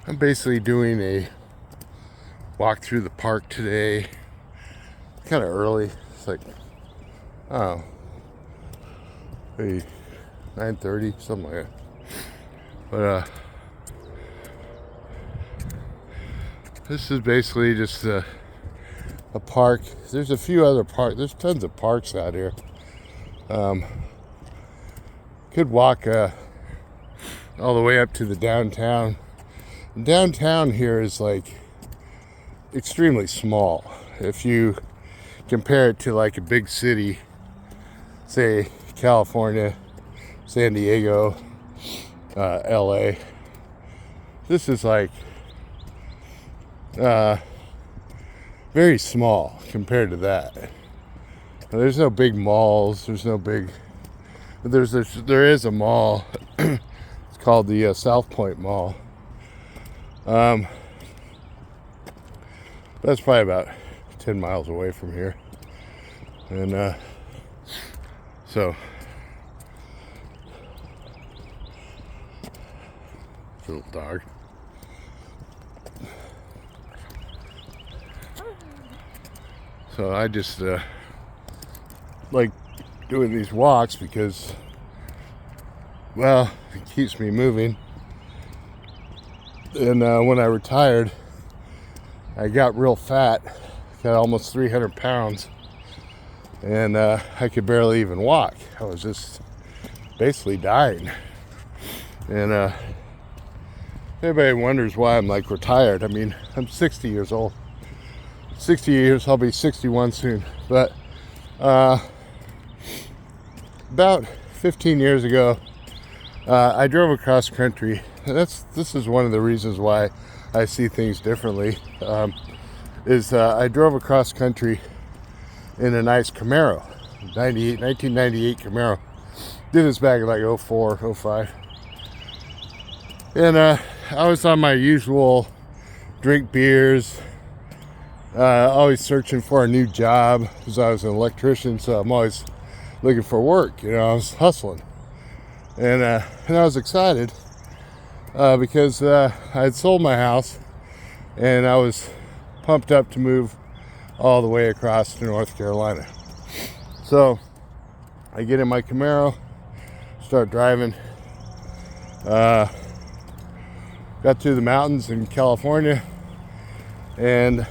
I'm basically doing a walk through the park today. Kind of early. It's like, oh, maybe 9:30, something like that. But this is basically just a park. There's a few other parks. There's tons of parks out here. Could walk all the way up to the downtown. Downtown here is like extremely small. If you compare it to like a big city, say California, San Diego, LA, this is like very small compared to that. There's no big malls. There's no big. There is a mall. It's called the South Point Mall. That's probably about 10 miles away from here, and so little dog. So I just like doing these walks because, well, it keeps me moving. And when I retired, I got real fat, got almost 300 pounds, and I could barely even walk. I was just basically dying. And everybody wonders why I'm like retired. I mean, I'm 60 years old. 60 years, I'll be 61 soon. But about 15 years ago, I drove across country. This is one of the reasons why I see things differently. I drove across country in a nice Camaro, 1998 Camaro. Did this back in like 04, 05. And I was on my usual drink beers, always searching for a new job because I was an electrician, so I'm always looking for work. You know, I was hustling. And I was excited because I had sold my house and I was pumped up to move all the way across to North Carolina. So I get in my Camaro, start driving, got to the mountains in California, and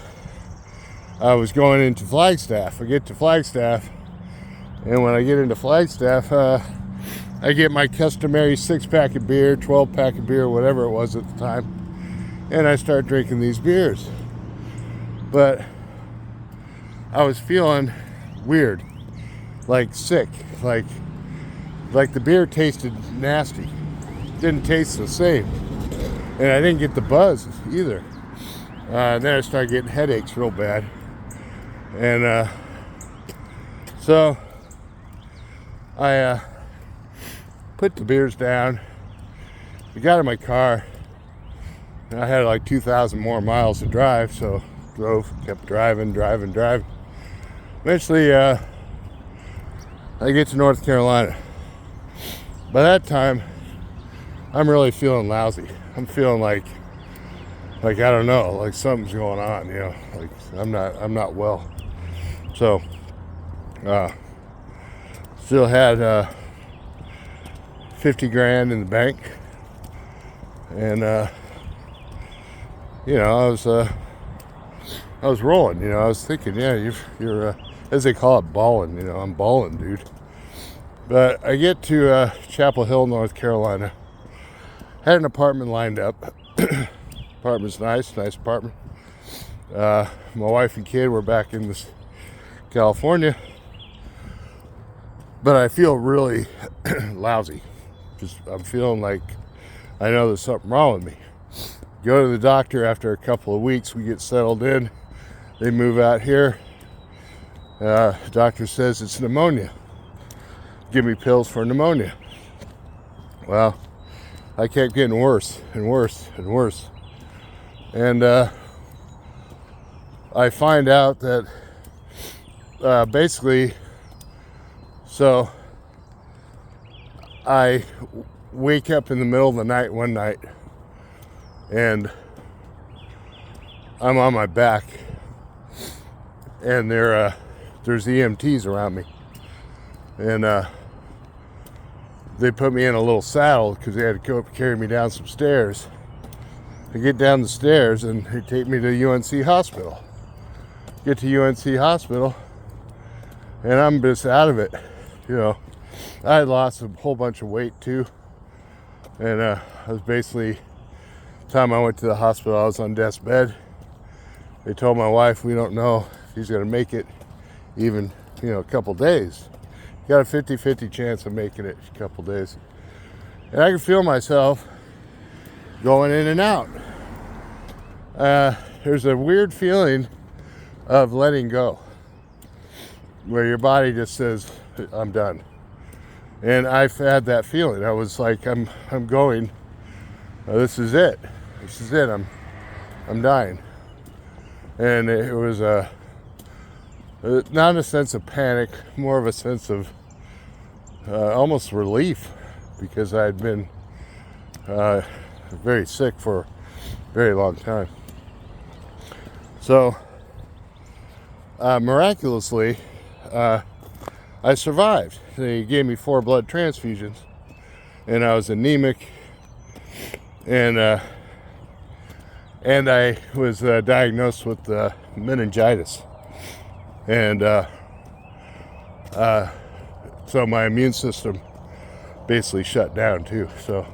I was going into Flagstaff. I get to Flagstaff, and when I get into Flagstaff, I get my customary 6-pack of beer, 12-pack of beer, whatever it was at the time, and I start drinking these beers. But I was feeling weird, like sick, like the beer tasted nasty, didn't taste the same, and I didn't get the buzz either. Then I started getting headaches real bad, and so I put the beers down. I got in my car, and I had like 2,000 more miles to drive, so kept driving. Eventually, I get to North Carolina. By that time, I'm really feeling lousy. I'm feeling like I don't know, like something's going on, you know, like I'm not well. So, still had 50 grand in the bank, and you know, I was rolling. You know, I was thinking, yeah, you're as they call it, balling. You know, I'm balling, dude. But I get to Chapel Hill, North Carolina. Had an apartment lined up. Apartment's nice apartment. My wife and kid were back in this California, but I feel really lousy. Just I'm feeling like I know there's something wrong with me. Go to the doctor after a couple of weeks. We get settled in. They move out here. Doctor says it's pneumonia. Give me pills for pneumonia. Well, I kept getting worse and worse and worse. And I find out that basically, so I wake up in the middle of the night one night, and I'm on my back, and there's EMTs around me, and they put me in a little saddle because they had to go carry me down some stairs. I get down the stairs and they take me to UNC Hospital. Get to UNC Hospital, and I'm just out of it. You know, I had lost a whole bunch of weight too, and I was basically, the time I went to the hospital, I was on death's bed. They told my wife, we don't know if he's gonna make it even, a couple days. Got a 50-50 chance of making it a couple days. And I could feel myself going in and out. There's a weird feeling of letting go, where your body just says, I'm done. And I've had that feeling. I was like, I'm going. This is it. This is it. I'm dying. And it was not a sense of panic, more of a sense of almost relief, because I had been very sick for a very long time. So miraculously, I survived. They gave me 4 blood transfusions, and I was anemic, and I was diagnosed with meningitis, and so my immune system basically shut down too. So,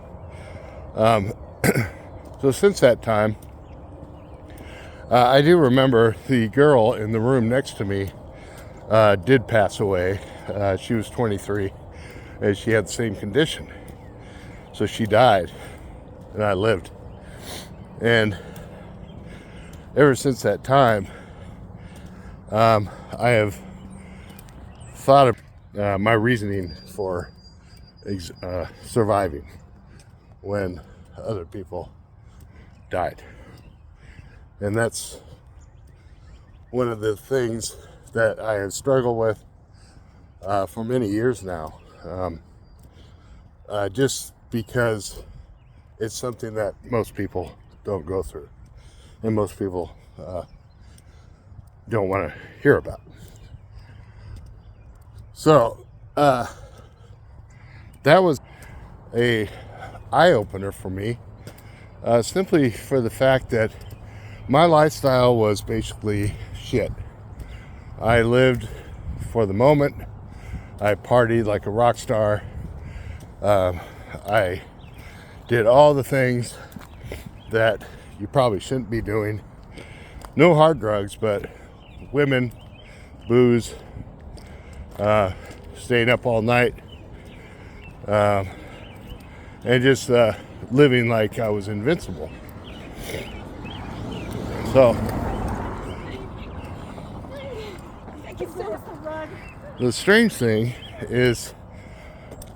so since that time, I do remember the girl in the room next to me did pass away. She was 23, and she had the same condition. So she died, and I lived. And ever since that time, I have thought of my reasoning for surviving when other people died. And that's one of the things that I have struggled with for many years now. Just because it's something that most people don't go through, and most people don't want to hear about. So that was a eye-opener for me, simply for the fact that my lifestyle was basically shit. I lived for the moment. I partied like a rock star. I did all the things that you probably shouldn't be doing. No hard drugs, but women, booze, staying up all night, and just living like I was invincible. So the strange thing is,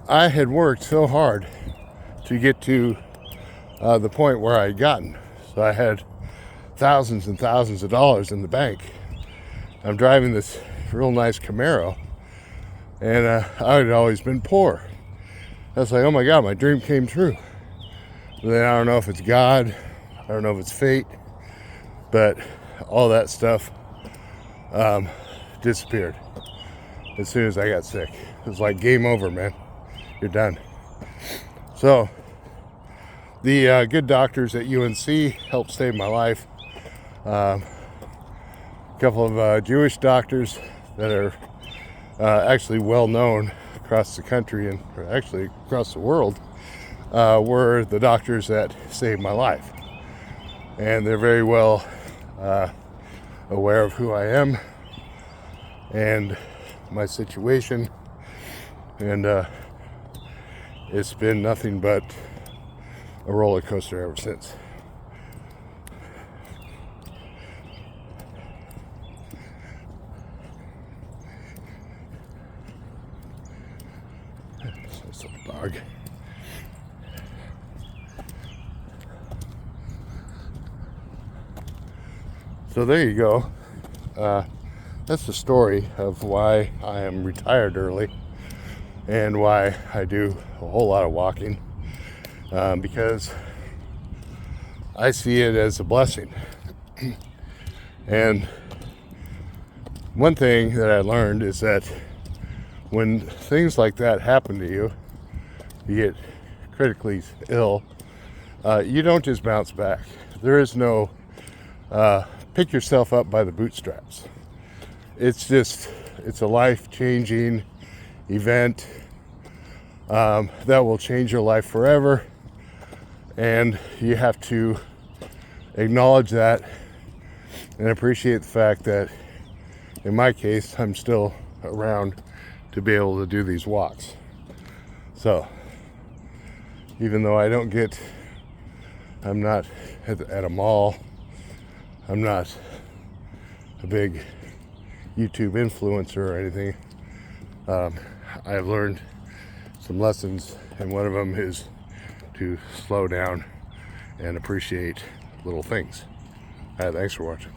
I had worked so hard to get to the point where I had gotten. So I had thousands and thousands of dollars in the bank. I'm driving this real nice Camaro, and I had always been poor. I was like, oh my God, my dream came true. But then I don't know if it's God, I don't know if it's fate, but all that stuff disappeared as soon as I got sick. It was like, game over, man. You're done. So the good doctors at UNC helped save my life. A couple of Jewish doctors that are actually well known across the country, and actually across the world, were the doctors that saved my life. And they're very well aware of who I am and my situation, and it's been nothing but a roller coaster ever since. It's a dog. So there you go. That's the story of why I am retired early, and why I do a whole lot of walking, because I see it as a blessing. And one thing that I learned is that when things like that happen to you, you get critically ill, you don't just bounce back. There is no pick yourself up by the bootstraps. It's a life-changing event that will change your life forever, and you have to acknowledge that and appreciate the fact that in my case I'm still around to be able to do these walks. So even though I'm not at a mall, I'm not a big YouTube influencer or anything, I've learned some lessons, and one of them is to slow down and appreciate little things. All right, thanks for watching.